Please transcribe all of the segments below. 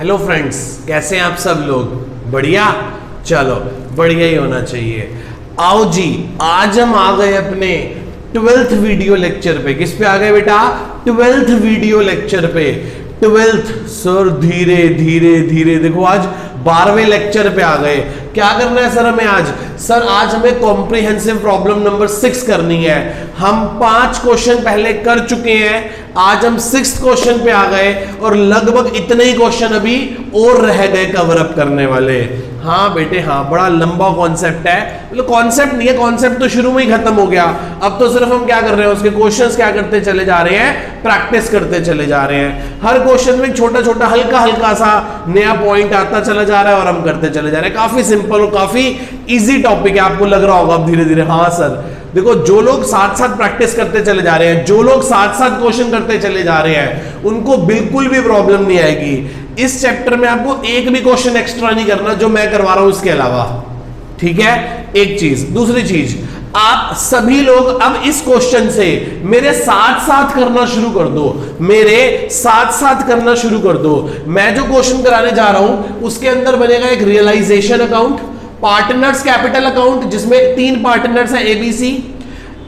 Hello friends, कैसे हैं आप सब लोग? बढ़िया? चलो बढ़िया ही होना चाहिए। आओ जी, आज हम आ गए अपने 12th वीडियो लेक्चर पे। किस पे आ गए बेटा? 12th वीडियो लेक्चर पे। 12th सर, धीरे धीरे धीरे देखो, आज 12वें लेक्चर पे आ गए। क्या करना है सर हमें आज? सर आज हमें कॉम्प्रिहेंसिव प्रॉब्लम नंबर 6 करनी है। हम 5 क्वेश्चन पहले कर चुके हैं, आज हम 6th क्वेश्चन पे आ गए और लगभग इतने ही क्वेश्चन अभी और रह गए कवर अप करने वाले। हाँ बेटे हाँ, बड़ा लंबा कॉन्सेप्ट है। मतलब कॉन्सेप्ट नहीं है, कॉन्सेप्ट तो शुरू में ही खत्म हो गया। अब तो सिर्फ हम क्या कर रहे हैं, उसके क्वेश्चंस क्या करते चले जा रहे हैं, प्रैक्टिस करते चले जा रहे हैं। हर क्वेश्चन में छोटा छोटा हल्का हल्का सा नया पॉइंट आता चला जा रहा है और हम करते चले जा रहे हैं। काफी सिंपल और काफी इजी टॉपिक है, आपको लग रहा होगा अब धीरे धीरे। हाँ सर, देखो जो लोग साथ साथ प्रैक्टिस करते चले जा रहे हैं, जो लोग साथ साथ क्वेश्चन करते चले जा रहे हैं, उनको बिल्कुल भी प्रॉब्लम नहीं आएगी। इस चैप्टर में आपको एक भी क्वेश्चन एक्स्ट्रा नहीं करना जो मैं करवा रहा हूं इसके अलावा, ठीक है? एक चीज। दूसरी चीज, आप सभी लोग अब इस क्वेश्चन से मेरे साथ साथ करना शुरू कर दो, मेरे साथ साथ करना शुरू कर दो। मैं जो क्वेश्चन कराने जा रहा हूं उसके अंदर बनेगा एक realization account, partners capital account जिसमें 3 पार्टनर्स हैं एबीसी,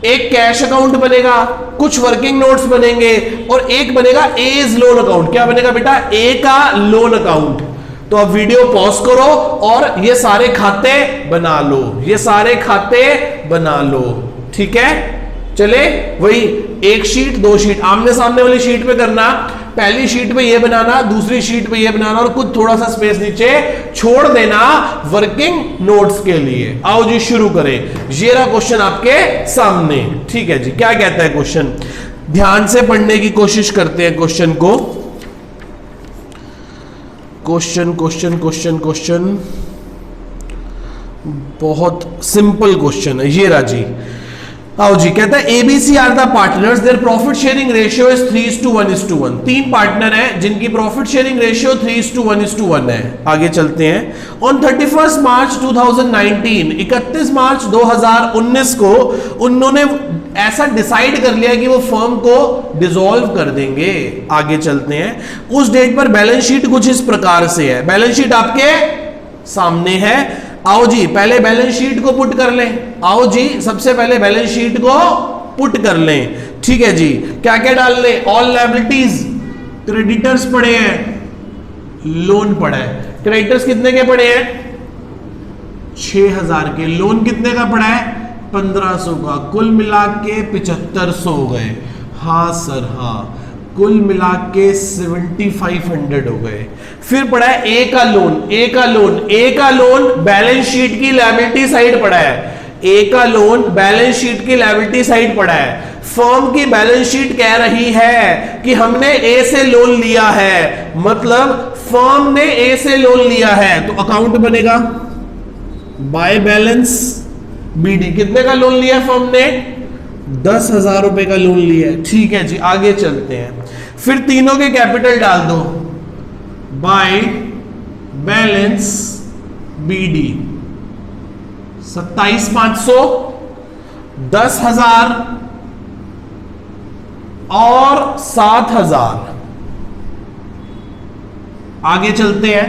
एक कैश अकाउंट बनेगा, कुछ वर्किंग नोट्स बनेंगे और एक बनेगा एज लोन अकाउंट। क्या बनेगा बेटा? ए का लोन अकाउंट। तो अब वीडियो पॉज करो और ये सारे खाते बना लो, ये सारे खाते बना लो, ठीक है? चले, वही एक शीट 2 शीट आमने सामने वाली शीट पे करना। पहली शीट पे ये बनाना, दूसरी शीट पे ये बनाना और कुछ थोड़ा सा स्पेस नीचे छोड़ देना वर्किंग नोट्स के लिए। आओ जी शुरू करें। ये रहा क्वेश्चन आपके सामने, ठीक है जी। क्या कहता है क्वेश्चन? ध्यान से पढ़ने की कोशिश करते हैं क्वेश्चन को। क्वेश्चन क्वेश्चन क्वेश्चन क्वेश्चन बहुत सिंपल क्वेश्चन है। ये राजी, आओ जी। कहता है ABC are the partners, their profit sharing ratio is 3:1:1। 3 partner हैं जिनकी प्रॉफिट शेयरिंग रेशियो 3:1:1 है। आगे चलते हैं। ऑन 31 मार्च 2019, 31 मार्च 2019 को उन्होंने ऐसा डिसाइड कर लिया कि वो फर्म को डिसॉल्व कर देंगे। आगे चलते हैं। उस डेट पर बैलेंस शीट कुछ इस प्रकार से है। बैलेंस शीट आपके सामने है। आओ जी पहले बैलेंस शीट को पुट कर लें। आओ जी सबसे पहले बैलेंस शीट को पुट कर लें, ठीक है जी। क्या क्या डाल लें? ऑल लायबिलिटीज, क्रेडिटर्स पड़े हैं, लोन पड़ा है। क्रेडिटर्स कितने के पड़े हैं? 6000 के। लोन कितने का पड़ा है? 1500 का। कुल मिला के 7500 हो गए। हाँ सर हाँ, कुल मिला के 7500 हो गए। फिर पड़ा है ए का लोन। ए का लोन, ए का लोन बैलेंस शीट की लायबिलिटी साइड पड़ा है। ए का लोन बैलेंस शीट की लायबिलिटी साइड पड़ा है। फर्म की बैलेंस शीट कह रही है कि हमने ए से लोन लिया है, मतलब फर्म ने ए से लोन लिया है, तो अकाउंट बनेगा बाय बैलेंस बीडी। कितने का लोन लिया फर्म ने? 10,000 रुपए का लोन लिया है, ठीक है जी। आगे चलते हैं। फिर तीनों के कैपिटल डाल दो बाय बैलेंस बीडी। 27,500, 10,000 और 7,000। आगे चलते हैं।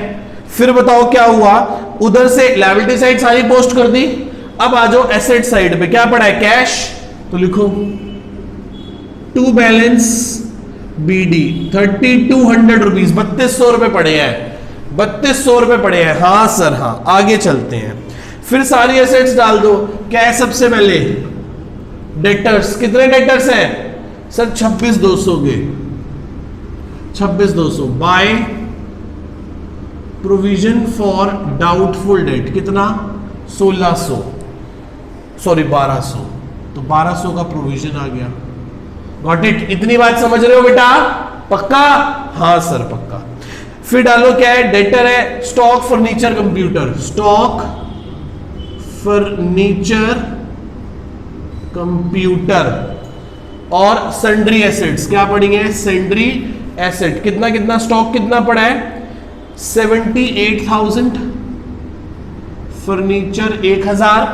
फिर बताओ क्या हुआ? उधर से लायबिलिटी साइड सारी पोस्ट कर दी। अब आ जाओ एसेट साइड पे। क्या पड़ा है? कैश। तो लिखो टू बैलेंस बीडी 3200 रुपीज, 3200 रुपए पड़े हैं, 3200 रुपए पड़े हैं। हाँ सर हाँ। आगे चलते हैं। फिर सारी एसेट्स डाल दो। क्या है सबसे पहले? डेटर्स। कितने डेटर्स हैं सर? 26,200 के। 26,200 by provision for doubtful debt. कितना? 1600, सॉरी 1200। तो 1200 का प्रोविजन आ गया। Got it? इतनी बात समझ रहे हो बेटा? पक्का? हाँ सर पक्का। फिर डालो क्या है? डेटर है stock furniture computer. Stock furniture computer और सन्ड्री एसेट्स। क्या पड़ेंगे? Sundry asset. कितना कितना स्टॉक कितना पड़ा है? 78,000, फर्नीचर 1000,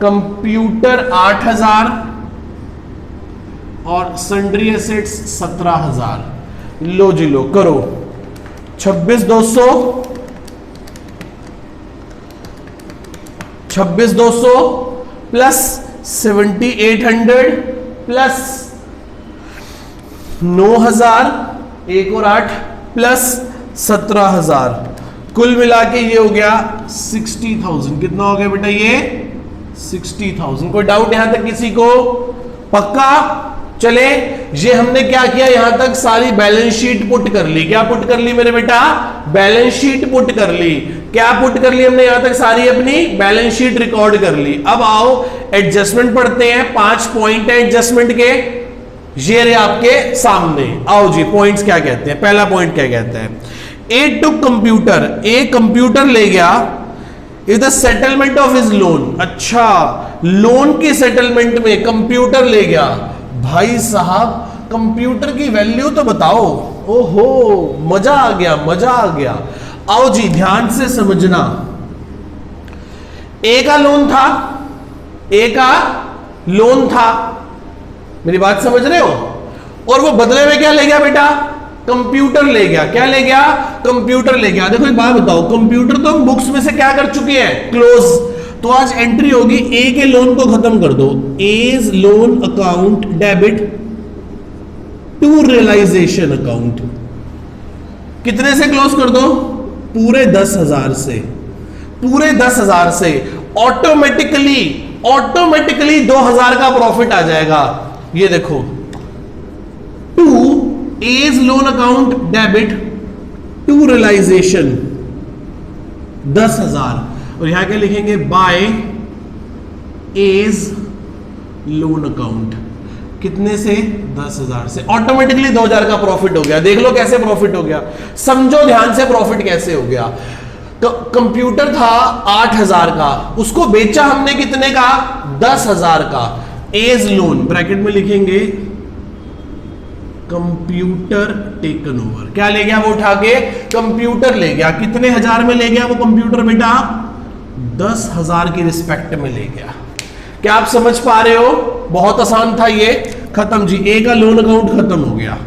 कंप्यूटर 8000 और सन्ड्री एसेट्स 17,000। लो जी लो, करो 26,200, 26,200 प्लस 7,800 प्लस 9,000, एक और 8 प्लस 17,000, कुल मिला के ये हो गया 60,000। कितना हो गया बेटा ये 60,000। कोई डाउट यहां तक किसी को? पक्का? चले, ये हमने क्या किया, यहां तक सारी बैलेंस शीट पुट कर ली। क्या पुट कर ली मेरे बेटा? बैलेंस शीट पुट कर ली। क्या पुट कर ली हमने? यहां तक सारी अपनी बैलेंस शीट रिकॉर्ड कर ली। अब आओ एडजस्टमेंट पढ़ते हैं। 5 पॉइंट है एडजस्टमेंट के, ये रहे आपके सामने। आओ जी, पॉइंट्स क्या कहते हैं। पहला पॉइंट क्या कहता है? ए टुक कंप्यूटर, ए कंप्यूटर ले गया is the settlement of his loan. अच्छा, लोन की सेटलमेंट में कंप्यूटर ले गया। भाई साहब, कंप्यूटर की वैल्यू तो बताओ। ओहो, मजा आ गया, मजा आ गया। आओ जी, ध्यान से समझना। ए का लोन था, ए का लोन था, मेरी बात समझ रहे हो? और वो बदले में क्या ले गया बेटा? कंप्यूटर ले गया। क्या ले गया? कंप्यूटर ले गया। देखो एक बात बताओ, कंप्यूटर तो हम बुक्स में से क्या कर चुके हैं? क्लोज। तो आज एंट्री होगी, ए के लोन को खत्म कर दो। A's loan account debit to realization account. कितने से क्लोज कर दो? पूरे 10,000 से। पूरे 10,000 से ऑटोमेटिकली 2,000 का प्रॉफिट आ जाएगा। ये देखो, to A's loan account debit to realization 10,000। और यहां क्या लिखेंगे? By A's loan account. कितने से? 10,000 से। ऑटोमेटिकली 2,000 का प्रॉफिट हो गया। देख लो कैसे प्रॉफिट हो गया, समझो ध्यान से प्रॉफिट कैसे हो गया। तो कंप्यूटर था 8,000 का, उसको बेचा हमने कितने का? 10,000 का। एज लोन ब्रैकेट में लिखेंगे कंप्यूटर टेकन ओवर। क्या ले गया वो उठा के? कंप्यूटर ले गया। कितने हजार में ले गया वो कंप्यूटर बेटा? 10,000 की रिस्पेक्ट में ले गया। क्या आप समझ पा रहे हो? बहुत आसान था ये। खत्म जी, ए का लोन अकाउंट खत्म हो गया।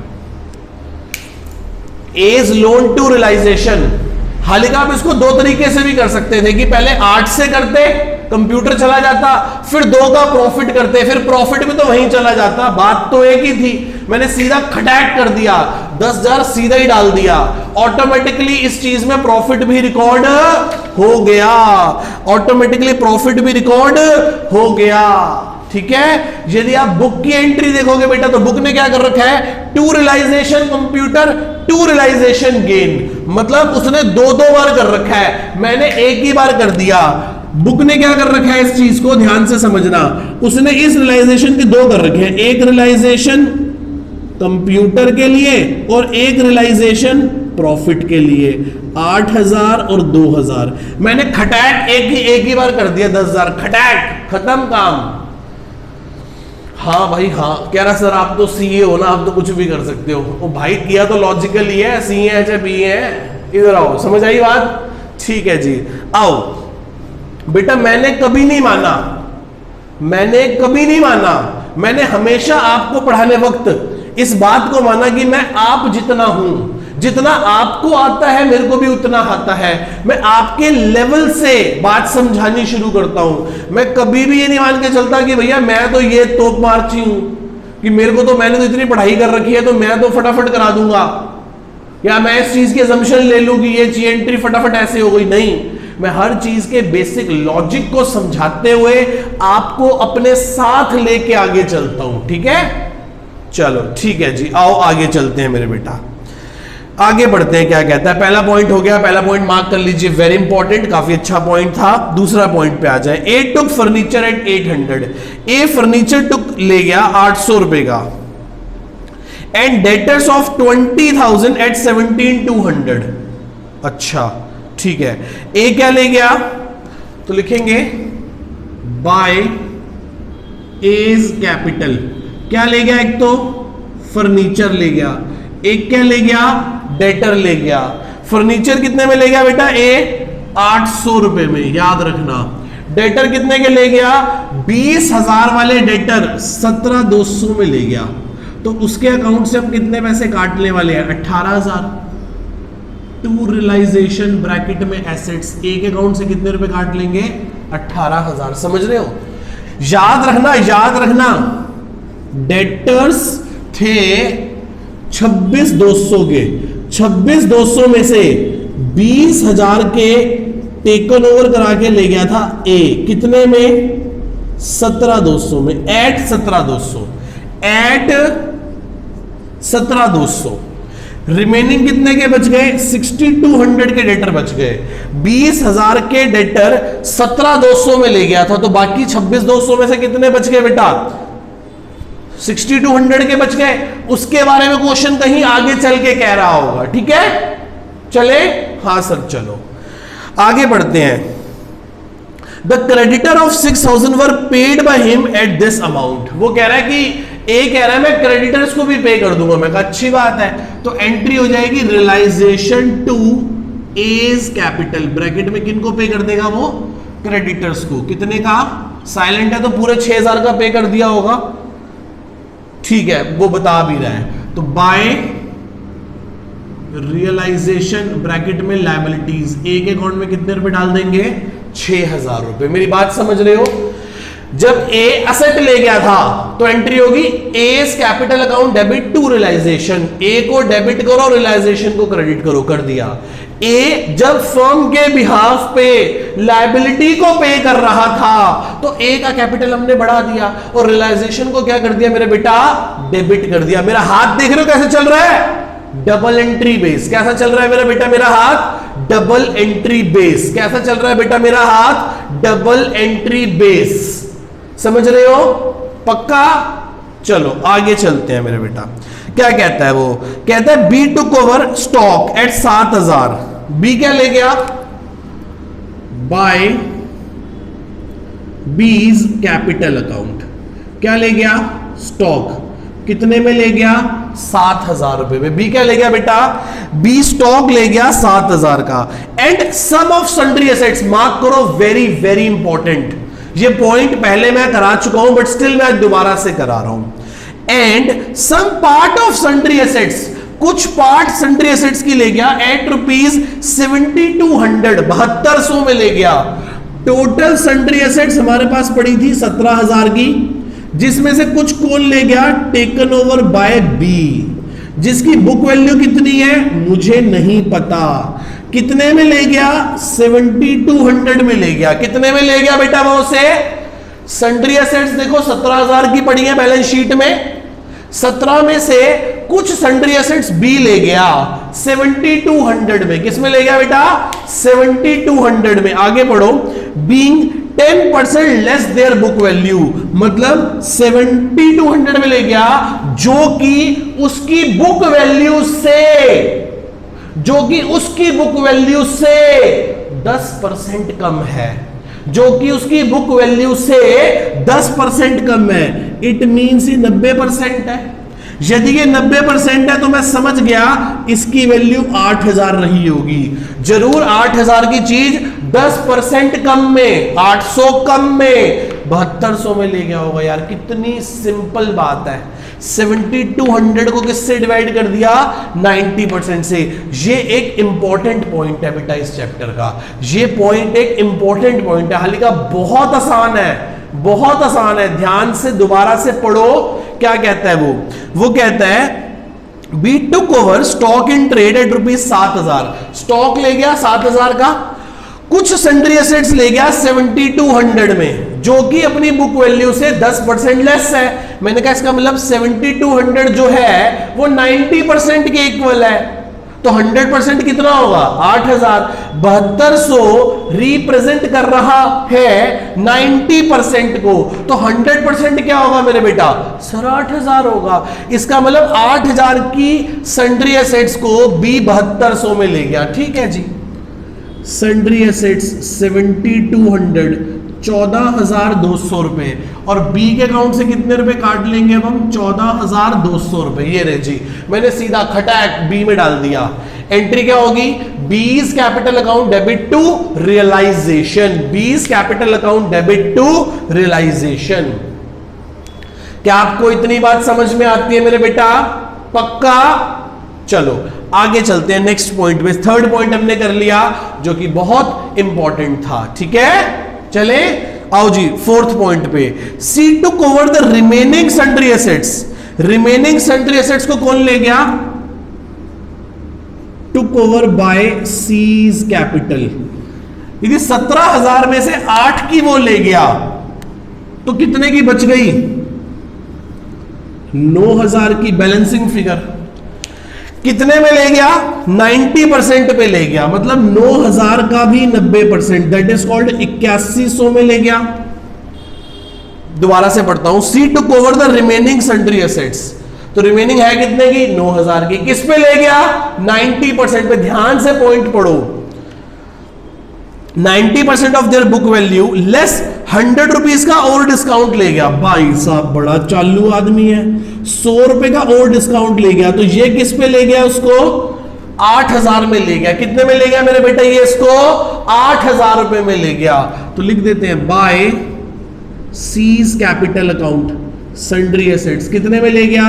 A's loan to realization. हालांकि आप इसको दो तरीके से भी कर सकते थे कि पहले 8 से करते, कंप्यूटर चला जाता, फिर 2 का प्रॉफिट करते, फिर प्रॉफिट भी तो वहीं चला जाता। बात तो एक ही थी। मैंने सीधा खटैक कर दिया, 10,000 सीधा ही डाल दिया। ऑटोमेटिकली इस चीज में प्रॉफिट भी रिकॉर्ड हो गया। ऑटोमेटिकली प्रॉफिट भी रिकॉर्ड हो गया। ठीक है। यदि आप बुक की एंट्री देखोगे बेटा, तो बुक ने क्या कर रखा है? To realization computer to realization gain. मतलब उसने 2-2 बार कर रखा है, मैंने एक ही बार कर दिया। बुक ने क्या कर रखा है? इस चीज को ध्यान से समझना। उसने इस रियलाइजेशन के 2 कर रखे हैं, एक रियलाइजेशन कंप्यूटर के लिए और एक रियलाइजेशन प्रॉफिट के लिए। 8,000 और 2,000 मैंने खटैक एक ही बार कर दिया। 10,000 खटैक, खत्म काम। हाँ भाई हाँ, कह रहा सर आप तो सीए हो ना, आप तो कुछ भी कर सकते हो। ओ भाई, किया तो लॉजिकल ही है, सीए है चाहे बीए है। इधर आओ, समझ आई बात? ठीक है जी, आओ बेटा। मैंने कभी नहीं माना, मैंने हमेशा आपको पढ़ाने वक्त इस बात को माना कि मैं आप जितना हूं, जितना आपको आता है मेरे को भी उतना आता है। मैं आपके लेवल से बात समझानी शुरू करता हूं। मैं कभी भी ये नहीं मान के चलता कि भैया मैं तो ये तोप मारची हूं कि मैंने तो इतनी पढ़ाई कर रखी है तो मैं तो फटाफट करा दूंगा, या मैं इस चीज की असम्पशन ले लूं कि ये ची एंट्री फटाफट ऐसे हो गई। नहीं, मैं हर चीज के बेसिक लॉजिक को समझाते हुए आपको अपने साथ लेके आगे चलता हूं। ठीक है, चलो ठीक है जी, आओ आगे चलते हैं मेरे बेटा, आगे बढ़ते हैं। क्या कहता है? पहला पॉइंट हो गया, पहला पॉइंट मार्क कर लीजिए, वेरी इंपॉर्टेंट, काफी अच्छा पॉइंट था। दूसरा पॉइंट पे आ जाए। ए टुक फर्नीचर एट 800। ए फर्नीचर टुक ले गया 800 रुपए का, एंड डेटर्स ऑफ 20,000 एट 17,200। अच्छा ठीक है, ए क्या ले गया? तो लिखेंगे बाय एज कैपिटल। क्या ले गया? एक तो फर्नीचर ले गया, एक क्या ले गया? डेटर ले गया। फर्नीचर कितने में ले गया बेटा? ए 800 रुपए में, याद रखना। डेटर कितने के ले गया? 20,000 वाले डेटर 17,200 में ले गया। तो उसके अकाउंट से हम कितने पैसे काटने वाले हैं? 18,000। टू रियलाइजेशन ब्रैकेट में एसेट्स, एक अकाउंट से कितने रुपए काट लेंगे? 18,000। समझ रहे हो? याद रखना डेटर्स थे 26,200 के, 26,200 में से 20,000 के टेकन ओवर करा के ले गया था ए, कितने में? 17,200 में, एट 17,200। रिमेनिंग कितने के बच गए? 6,200 के डेटर बच गए। 20,000 के डेटर 17,200 में ले गया था, तो बाकी 26,200 में से कितने बच गए बेटा? 6,200 के बच गए। उसके बारे में क्वेश्चन कहीं आगे चल के कह रहा होगा, ठीक है? चले? हाँ सर, चलो आगे बढ़ते हैं। The creditor of 6,000 were paid by him at this amount. वो कह रहा है कि ए कह रहा है मैं क्रेडिटर्स को भी पे कर दूंगा। मैं कहा अच्छी बात है, तो एंट्री हो जाएगी realization to A's capital, bracket में किन को पे कर देगा? वो क्रेडिटर्स को। कितने का? साइलेंट है तो पूरे 6,000 का पे कर दिया होगा, ठीक है, वो बता भी रहा है। तो बाय रियलाइजेशन ब्रैकेट में लायबिलिटीज, एक अकाउंट में कितने रुपए डाल देंगे? 6,000 रुपए। मेरी बात समझ रहे हो? जब ए असेट ले गया था तो एंट्री होगी as capital account debit to realization, A को डेबिट करो, रियलाइजेशन को क्रेडिट करो, कर दिया। ए जब फर्म के बिहाफ पे लायबिलिटी को पे कर रहा था तो ए का कैपिटल हमने बढ़ा दिया और रियलाइजेशन को क्या कर दिया मेरे बेटा? डेबिट कर दिया। मेरा हाथ देख रहे हो कैसे चल रहा है? Double entry base. कैसा चल रहा है मेरा बेटा मेरा हाथ? Double entry base. कैसा चल रहा है बेटा मेरा हाथ? Double entry base. समझ रहे हो? पक्का? चलो आगे चलते हैं मेरे बेटा। क्या कहता है वो? कहता है B took over stock at 7,000। B क्या ले गया? बाय बीज कैपिटल अकाउंट। क्या ले गया? स्टॉक। कितने में ले गया? 7,000 रुपए में। बी क्या ले गया बेटा? बी स्टॉक ले गया 7,000 का। And some of sundry assets, mark करो, वेरी वेरी इंपॉर्टेंट। ये पॉइंट पहले मैं करा चुका हूं बट स्टिल मैं दोबारा से करा रहा हूं। And some part of sundry assets, कुछ पार्ट सन्ड्री एसेट्स की ले गया एट रुपीज 7,200, 7,200 में ले गया। टोटल सन्ड्री एसेट्स हमारे पास पड़ी थी 17,000 की, जिसमें से कुछ कौन ले गया? टेकन ओवर बाय बी, जिसकी बुक वैल्यू कितनी है मुझे नहीं पता। कितने में ले गया? 7,200 में ले गया। कितने में ले गया बेटा वो से? सन्ड्री एसेट्स देखो 17,000 की पड़ी है बैलेंस शीट में, 17 में से कुछ सन्ड्री एसेट्स बी ले गया 7,200 में। किस में ले गया बेटा? 7,200 में। आगे पढ़ो। Being 10% less their book value, मतलब 7,200 में ले गया जो कि उसकी बुक वैल्यू से 10% कम है, जो कि उसकी बुक वैल्यू से 10% कम है। इट मीन्स ये 90% है। यदि ये 90% है तो मैं समझ गया इसकी वैल्यू 8,000 रही होगी। जरूर 8,000 की चीज 10% कम में, 800 कम में, 7,200 में ले गया होगा। यार कितनी सिंपल बात है। 7,200 को किससे डिवाइड कर दिया? 90% से। ये एक इंपॉर्टेंट पॉइंट है बेटा इस चैप्टर का। ये पॉइंट एक इंपॉर्टेंट पॉइंट है, हालांकि बहुत आसान है, बहुत आसान है। ध्यान से दोबारा से पढ़ो। क्या कहता है वो कहता है B took over stock in trade at rupees 7,000। Stock ले गया 7,000 का, कुछ सन्ड्री एसेट्स ले गया 7,200 में, जो कि अपनी बुक वैल्यू से 10% लेस है। मैंने कहा इसका मतलब 7,200 जो है वो 90% के इक्वल है, तो 100% कितना होगा? 8,000। 7,200 रिप्रेजेंट कर रहा है 90% को, तो 100% क्या होगा मेरे बेटा? सर 8,000 होगा। इसका मतलब 8,000 की सन्ड्री एसेट्स को बी 7,200 में ले गया। ठीक है जी। सन्ड्री एसेट्स 7,200, 14,200 रुपए, और बी के अकाउंट से कितने रुपए काट लेंगे अब हम? 14,200 रुपए। ये रे जी, मैंने सीधा खटाक बी में डाल दिया। एंट्री क्या होगी? B's capital account debit to realization. B's capital account debit to realization. क्या आपको इतनी बात समझ में आती है मेरे बेटा? पक्का? चलो आगे चलते हैं नेक्स्ट पॉइंट पे। थर्ड पॉइंट हमने कर लिया जो कि बहुत इंपॉर्टेंट था, ठीक है। चले आओ जी फोर्थ पॉइंट पे, C to cover the remaining sundry assets. Remaining sundry assets को कौन ले गया? To cover by C's capital. यदि 17,000 में से 8 की वो ले गया तो कितने की बच गई? 9,000 की बैलेंसिंग फिगर। कितने में ले गया? 90% पे ले गया, मतलब 9,000 का भी 90%, दैट इज कॉल्ड 8100 में ले गया। दोबारा से पढ़ता हूं, C to cover the remaining sundry assets. तो रिमेनिंग है कितने की? 9,000 की। किस पे ले गया? 90% पे। ध्यान से पॉइंट पढ़ो, 90% of their book value less 100 rupees का और डिस्काउंट ले गया। भाई साहब बड़ा चालू आदमी है, 100 रुपए का और डिस्काउंट ले गया। तो ये किस पे ले गया? उसको 8,000 में ले गया। कितने में ले गया मेरे बेटा? ये इसको 8,000 रुपए में ले गया। तो लिख देते हैं by C's capital account sundry assets. कितने में ले गया?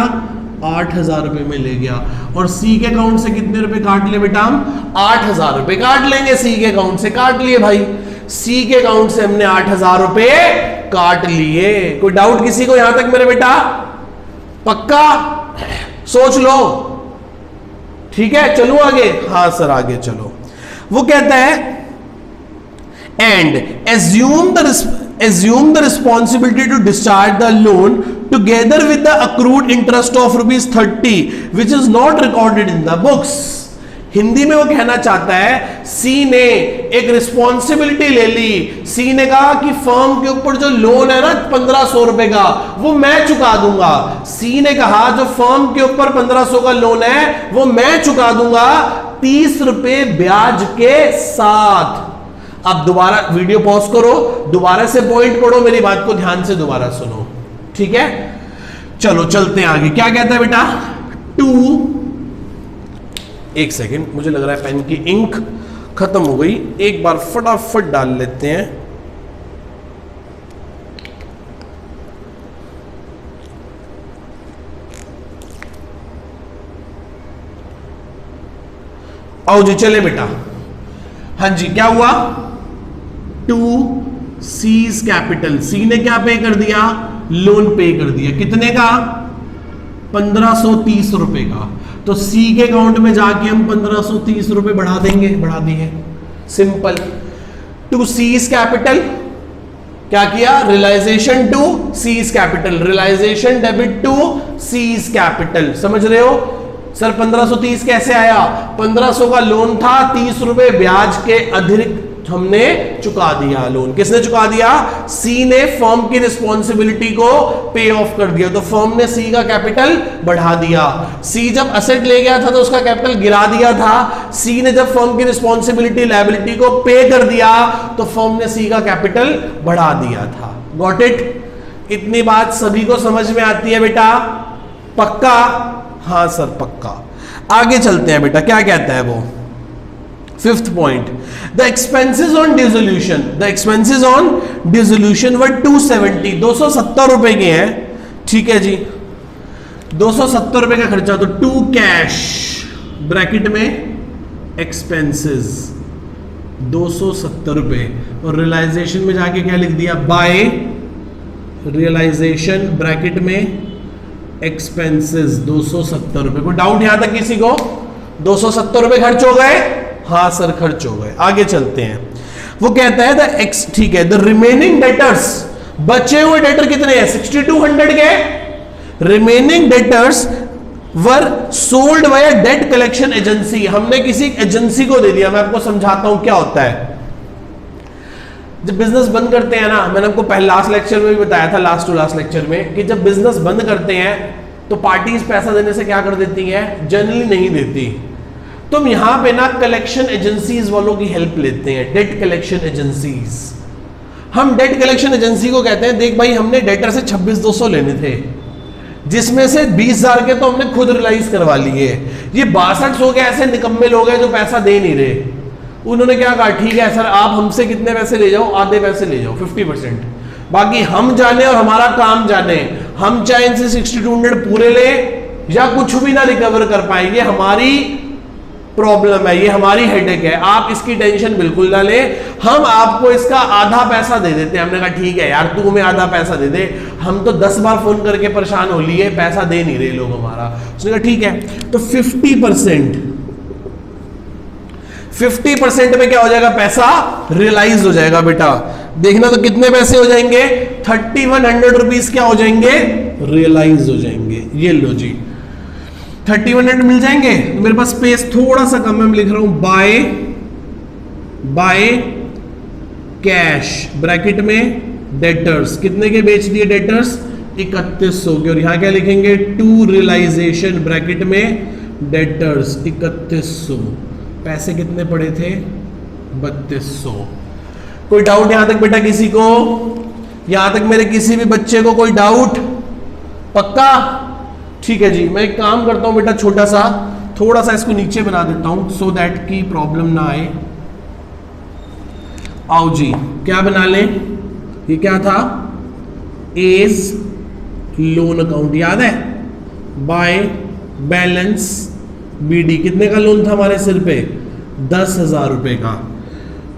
8,000 रुपए में ले गया। और सी के अकाउंट से कितने रुपए काट ले बेटा? हम 8,000 रुपए काट लेंगे। सी के अकाउंट से काट लिए भाई, सी के अकाउंट से हमने 8,000 रुपए काट लिए। कोई डाउट किसी को यहां तक मेरे बेटा? पक्का? सोच लो, ठीक है। चलो आगे। हाँ सर आगे चलो। वो कहता है and assume the responsibility to discharge the loan together with the accrued interest of ₹30 which is not recorded in the books। Hindi में वो कहना चाहता है, सी ने एक रिस्पॉन्सिबिलिटी ले ली। सी ने कहा कि फर्म के ऊपर जो लोन है ना 1,500 रुपए का, वो मैं चुका दूंगा। सी ने कहा जो फर्म के ऊपर 1,500 का लोन है वो मैं चुका दूंगा 30 रुपए ब्याज के साथ। अब दोबारा वीडियो पॉज करो, दोबारा से पॉइंट पढ़ो, मेरी बात को ध्यान से दोबारा सुनो, ठीक है। चलो चलते हैं आगे। क्या कहता है बेटा? एक सेकेंड, मुझे लग रहा है पेन की इंक खत्म हो गई, एक बार फटाफट डाल लेते हैं। आओ जी चले बेटा। हाँ जी क्या हुआ? टू सीज कैपिटल, सी ने क्या पे कर दिया? लोन पे कर दिया। कितने का? 1530 रुपए का। तो सी के अकाउंट में जाके हम 1530 रुपए बढ़ा देंगे, बढ़ा दिए, सिंपल। टू सीज कैपिटल क्या किया? Realization to C's capital, realization debit to C's capital. समझ रहे हो सर? 1530 कैसे आया? 1500 का लोन था, 30 रुपए ब्याज के अतिरिक्त हमने चुका दिया। लोन किसने चुका दिया? सी ने फर्म की रिस्पॉन्सिबिलिटी को पे ऑफ कर दिया, तो फर्म ने सी का कैपिटल बढ़ा दिया। सी जब असेट ले गया था तो उसका कैपिटल गिरा दिया था। सी ने जब फर्म की रिस्पॉन्सिबिलिटी लायबिलिटी को पे कर दिया तो फर्म ने सी का कैपिटल बढ़ा दिया था। Got it? इतनी बात सभी को समझ में आती है बेटा? पक्का? हाँ सर पक्का। आगे चलते हैं बेटा, क्या कहता है वो? Fifth point, the expenses on dissolution. The expenses on dissolution were 270, 270 रुपए के हैं, ठीक है जी। 270 रुपए का खर्चा, तो टू कैश ब्रैकेट में एक्सपेंसेस 270 रुपए, और रियलाइजेशन में जाके क्या लिख दिया? बाय रियलाइजेशन ब्रैकेट में एक्सपेंसेस 270 रुपए। कोई डाउट यहां तक किसी को? 270 रुपए खर्च हो गए? हाँ सर खर्च हो गए। आगे चलते हैं। वो कहता है द एक्स, ठीक है, द रिमेनिंग डेटर्स, बचे हुए डेटर कितने हैं? 6200 के। Remaining debtors were sold by debt collection agency. हमने किसी एजेंसी को दे दिया। मैं आपको समझाता हूं क्या होता है। जब बिजनेस बंद करते हैं ना, मैंने आपको पहले लास्ट लेक्चर में भी बताया था, लास्ट टू लास्ट लेक्चर में, कि जब बिजनेस बंद करते हैं तो पार्टीज पैसा देने से क्या कर देती हैं? जनरली नहीं देती। तुम यहां पे ना कलेक्शन एजेंसीज वालों की हेल्प लेते हैं, डेट कलेक्शन एजेंसीज। हम डेट कलेक्शन एजेंसी को कहते हैं, देख भाई हमने डेटर से 26,200 लेने थे, जिसमें से 20,000 के तो हमने खुद रियलाइज करवा लिए। ये 6200 के ऐसे निकम्मे लोग हैं जो पैसा दे नहीं रहे। उन्होंने क्या कहा? ठीक है सर आप हमसे कितने पैसे ले जाओ? आधे पैसे ले जाओ, 50%, बाकी हम जाने और हमारा काम जाने। हम चाहे इनसे 6200 पूरे ले या कुछ भी ना रिकवर कर पाएंगे, हमारी प्रॉब्लम है, ये हमारी हेडेक है, आप इसकी टेंशन बिल्कुल ना लें, हम आपको इसका आधा पैसा दे देते हैं। हमने कहा ठीक है यार, तू हमें आधा पैसा दे दे, हम तो 10 बार फोन करके परेशान हो लिए, पैसा दे नहीं रहे लोग हमारा। उसने कहा ठीक है, तो 50% में क्या हो जाएगा, पैसा रियलाइज हो जाएगा बेटा। देखना तो कितने पैसे हो जाएंगे, 3100 रुपीज क्या हो जाएंगे, रियलाइज हो जाएंगे। ये लो जी 3100 मिल जाएंगे। तो मेरे पास स्पेस थोड़ा सा कम है, मैं लिख रहा हूं बाय कैश ब्रैकेट में डेटर्स, कितने के बेच दिए डेटर्स, 3100 के, और यहां क्या लिखेंगे, टू रियलाइजेशन ब्रैकेट में डेटर्स 3100, पैसे कितने पड़े थे, 3200। कोई डाउट यहां तक बेटा किसी को, यहां तक मेरे किसी भी बच्चे को कोई डाउट, पक्का? ठीक है जी, मैं एक काम करता हूं बेटा, छोटा सा थोड़ा सा इसको नीचे बना देता हूं सो दैट की प्रॉब्लम ना आए। आओ जी, क्या बना लें, ये क्या था, एज लोन अकाउंट, याद है, बाय बैलेंस बीडी, कितने का लोन था हमारे सिर पे, 10,000 रुपए का,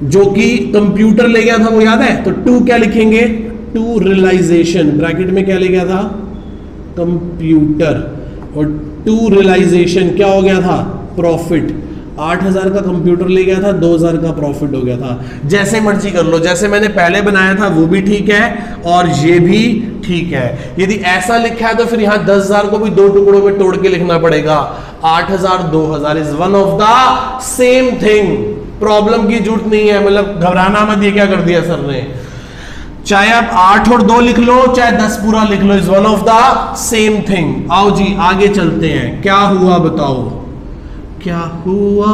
जो कि कंप्यूटर ले गया था, वो याद है। तो टू क्या लिखेंगे, टू रियलाइजेशन ब्रैकेट में क्या ले गया था, कंप्यूटर, और टू रियलाइजेशन क्या हो गया था, प्रॉफिट। 8,000 का कंप्यूटर ले गया था, 2,000 का प्रॉफिट हो गया था। जैसे मर्जी कर लो, जैसे मैंने पहले बनाया था वो भी ठीक है और ये भी ठीक है। यदि ऐसा लिखा है तो फिर यहां 10,000 को भी दो टुकड़ों में तोड़ के लिखना पड़ेगा। 8,000 2,000 is one of the same thing, problem की जरूरत नहीं है, मतलब घबराना मत। ये क्या कर दिया सर ने, चाहे आप 8 और 2 लिख लो, चाहे 10 पूरा लिख लो, is one of the same thing. आओ जी आगे चलते हैं, क्या हुआ बताओ, क्या हुआ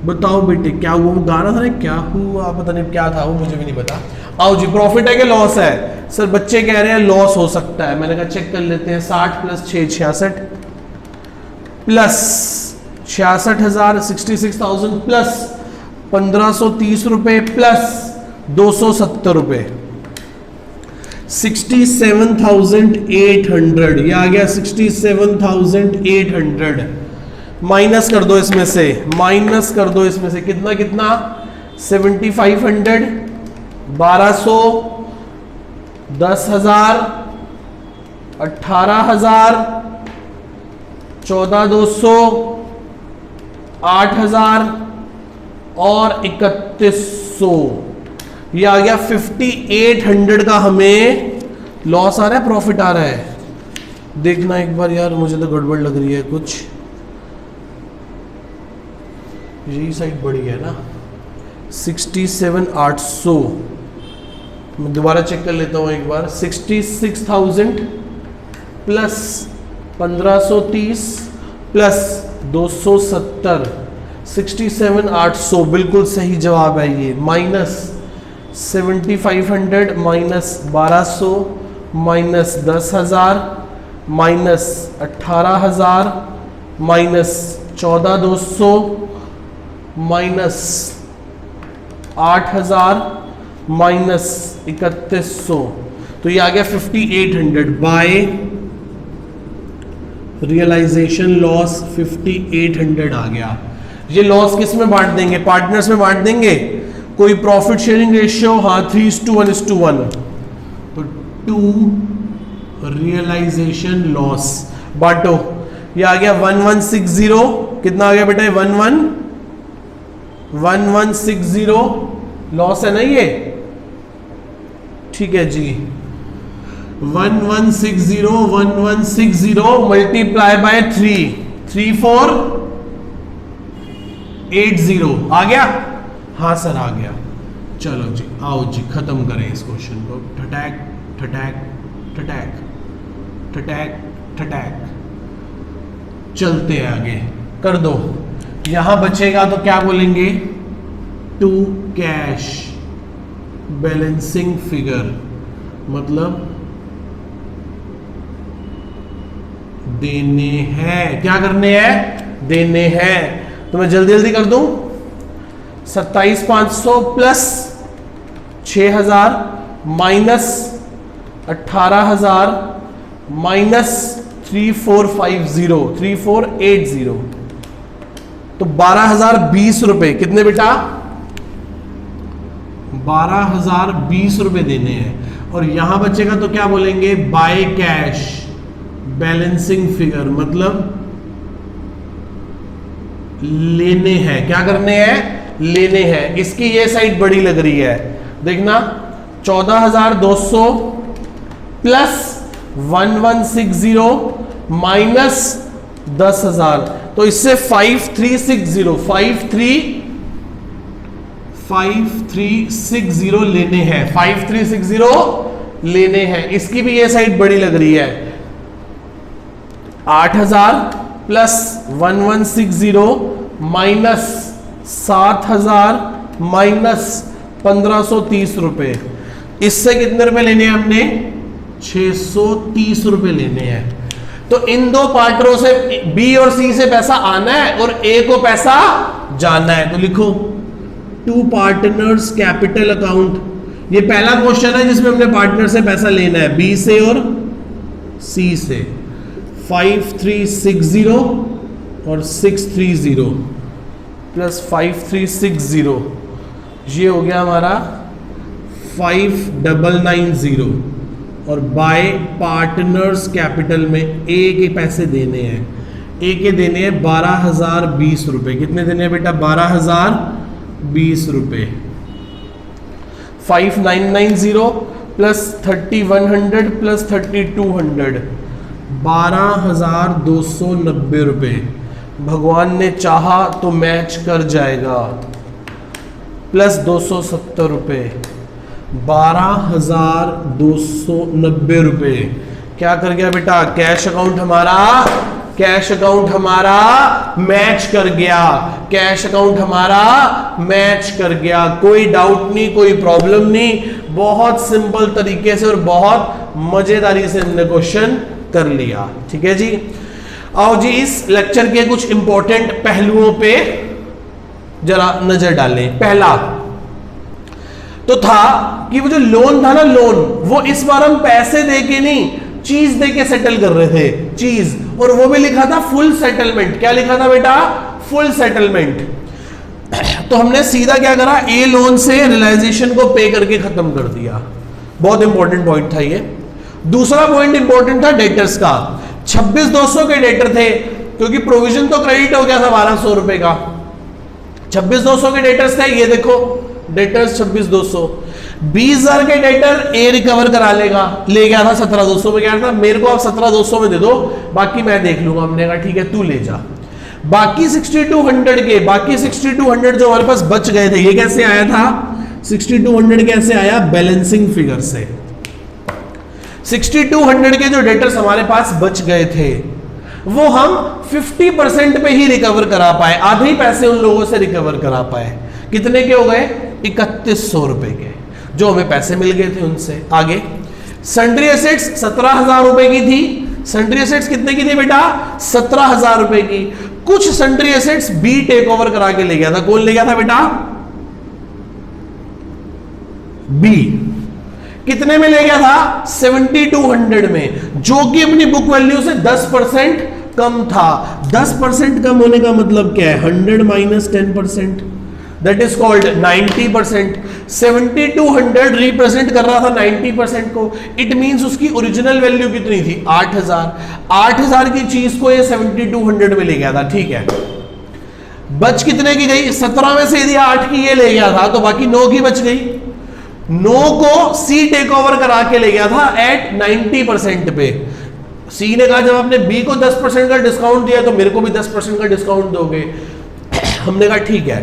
बताओ बेटे, क्या हुआ, वो गाना था ना, क्या हुआ, पता नहीं क्या था वो, मुझे भी नहीं पता। आओ जी, प्रॉफिट है कि लॉस है, सर बच्चे कह रहे हैं लॉस हो सकता है। मैंने कहा चेक कर लेते हैं, 60 + 6 66 प्लस 66,000 66,000 प्लस 1,530 रुपए प्लस 270 रुपए 67,800, ये आ गया 67,800। माइनस कर दो इसमें से, माइनस कर दो इसमें से, कितना कितना 7,500 1,200 10,000 18,000 14,200 8,000 और 3,100, ये आ गया 5,800 का हमें लॉस आ रहा है, प्रॉफिट आ रहा है। देखना एक बार यार, मुझे तो गड़बड़ लग रही है कुछ, यही साइड बड़ी है ना, 67,800, मैं दोबारा चेक कर लेता हूँ एक बार, 66,000 प्लस 1,530 प्लस 270 67,800 बिल्कुल सही जवाब है ये, minus 7,500 minus 1,200 minus 10,000 minus 18,000 minus 14,200 minus 8,000 minus 3,100, तो ये आ गया 5,800 बाय रियलाइजेशन लॉस 5,800 आ गया। ये लॉस किस में बांट देंगे, पार्टनर्स में बांट देंगे। कोई प्रॉफिट शेयरिंग रेशियो, हाँ 3:1 तो 2 रियलाइजेशन लॉस बांटो, ये आ गया 1160, कितना आ गया बेटा 1160 लॉस है ना ये, ठीक है जी, 1160 मल्टीप्लाई बाय 3480 आ गया, हाँ सर आ गया। चलो जी आओ जी खत्म करें इस क्वेश्चन को, ठटैक ठटैक ठटैक ठटैक ठटैक, चलते हैं आगे, कर दो। यहां बचेगा तो क्या बोलेंगे, टू कैश बैलेंसिंग फिगर, मतलब देने हैं, क्या करने हैं, देने हैं। तो मैं जल्दी जल्दी कर दूं, 27,500 प्लस 6,000 माइनस 18,000 माइनस 3480 तो 12,020 रुपए कितने बेटा? 12,020 रुपए देने हैं। और यहां बचेगा तो क्या बोलेंगे? बाय कैश बैलेंसिंग फिगर, मतलब लेने हैं। क्या करने हैं? लेने हैं। इसकी ये साइड बड़ी लग रही है, देखना 14,200 प्लस 1160 माइनस 10,000, तो इससे 5360 लेने हैं। 5360 लेने हैं। इसकी भी ये साइड बड़ी लग रही है। 8,000 प्लस 1160 माइनस 7,000 माइनस 1,530 रुपए। इससे कितने रुपए लेने हैं हमने? 630 रुपए लेने हैं। तो इन दो पार्टनरों से बी और सी से पैसा आना है और ए को पैसा जाना है। तो लिखो टू पार्टनर्स कैपिटल अकाउंट। ये पहला क्वेश्चन है जिसमें हमने पार्टनर से पैसा लेना है, बी से और सी से। 5360 और 630 प्लस 5360, ये हो गया हमारा 5990। और बाय पार्टनर्स कैपिटल में ए के पैसे देने हैं। ए के देने हैं 12,020 रुपए। कितने देने हैं बेटा? 12,020 रुपए। 5990 प्लस 3100 प्लस 3200, 12,290 रुपए। भगवान ने चाहा तो मैच कर जाएगा। प्लस 270 रुपए, 12,290 रुपए। क्या कर गया बेटा? कैश अकाउंट हमारा मैच कर गया। कैश अकाउंट हमारा मैच कर गया। कोई डाउट नहीं, कोई प्रॉब्लम नहीं। बहुत सिंपल तरीके से और बहुत मजेदारी से हमने क्वेश्चन कर लिया। ठीक है जी। आओ जी इस लेक्चर के कुछ इंपॉर्टेंट पहलुओं पे जरा नजर डालें। पहला तो था कि वो जो लोन था ना, लोन, वो इस बार हम पैसे देके नहीं चीज देके सेटल कर रहे थे, चीज। और वो भी लिखा था फुल सेटलमेंट। क्या लिखा था बेटा? Full settlement. तो हमने सीधा क्या करा? ए लोन से रियलाइजेशन को पे करके खत्म कर दिया। बहुत इंपॉर्टेंट पॉइंट था ये। दूसरा पॉइंट इंपॉर्टेंट था डेटर्स का। 26,200 के डेटर थे, क्योंकि प्रोविजन तो क्रेडिट हो गया था 1,200 रुपए का। 26,200 के डेटर्स थे। ये देखो डेटर्स 26,200। 20,000 के डेटर ए रिकवर करा लेगा, ले गया था 17,200 में। क्या था? मेरे को आप 17,200 में दे दो, बाकी मैं देख लूंगा। हमने कहा ठीक है तू ले जा। बाकी 6200 जो हमारे पास बच गए थे, ये कैसे आया था? 6200 कैसे आया? बैलेंसिंग फिगर से। 6200 के जो डेटर्स हमारे पास बच गए थे वो हम 50% पे ही रिकवर करा पाए। आधे ही पैसे उन लोगों से रिकवर करा पाए। कितने के हो गए? 3100 रुपए के, जो हमें पैसे मिल गए थे उनसे। आगे सन्ड्री एसेट्स 17,000 रुपए की थी। सन्ड्री एसेट्स कितने की थी बेटा? 17,000 रुपए की। कुछ sundry assets B take over करा के ले गया था। कौन ले गया था बेटा? बी। कितने में ले गया था? 7200 में, जो कि अपनी बुक वैल्यू से 10% कम था। 10% कम होने का मतलब क्या है? 100 minus 10%, that is called 90%। 7200 represent कर रहा था 90% को। इट मींस उसकी ओरिजिनल वैल्यू कितनी थी? 8,000। 8,000 की चीज को ये 7200 में ले गया था। ठीक है, बच कितने की गई? 17 में से यदि 8 की ये ले गया था तो बाकी 9 की बच गई। 9 को सी टेक ओवर करा के ले गया था एट 90% पे। सी ने कहा जब आपने बी को 10% का डिस्काउंट दिया तो मेरे को भी 10% का डिस्काउंट दोगे। हमने कहा ठीक है,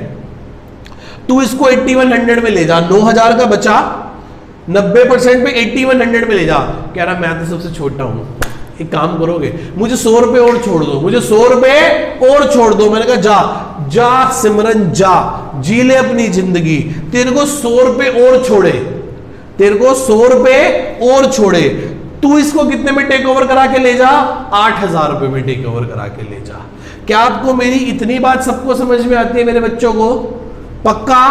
तू इसको 8100 में ले जा। 9,000 का बचा, 90% पे 8100 में ले जा। कह रहा मैं तो सबसे छोटा हूं, एक काम करोगे, मुझे 100 रुपए और छोड़ दो, मुझे 100 रुपए और छोड़ दो। मैंने कहा जा जा सिमरन जा, जी ले अपनी जिंदगी। तेरे को 100 रुपए और छोड़े, तेरे को 100 रुपए और छोड़े, तू इसको कितने में टेक ओवर करा के ले जा? 8,000 रुपए में टेक ओवर करा के ले जा। क्या आपको मेरी इतनी बात सबको समझ में आती है मेरे बच्चों को? पक्का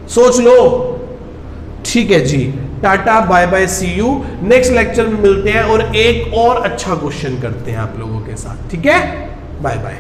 सोच लो। ठीक है जी, tata bye bye, see you. Next lecture में मिलते हैं और एक और अच्छा क्वेश्चन करते हैं आप लोगों के साथ। ठीक है, बाय बाय।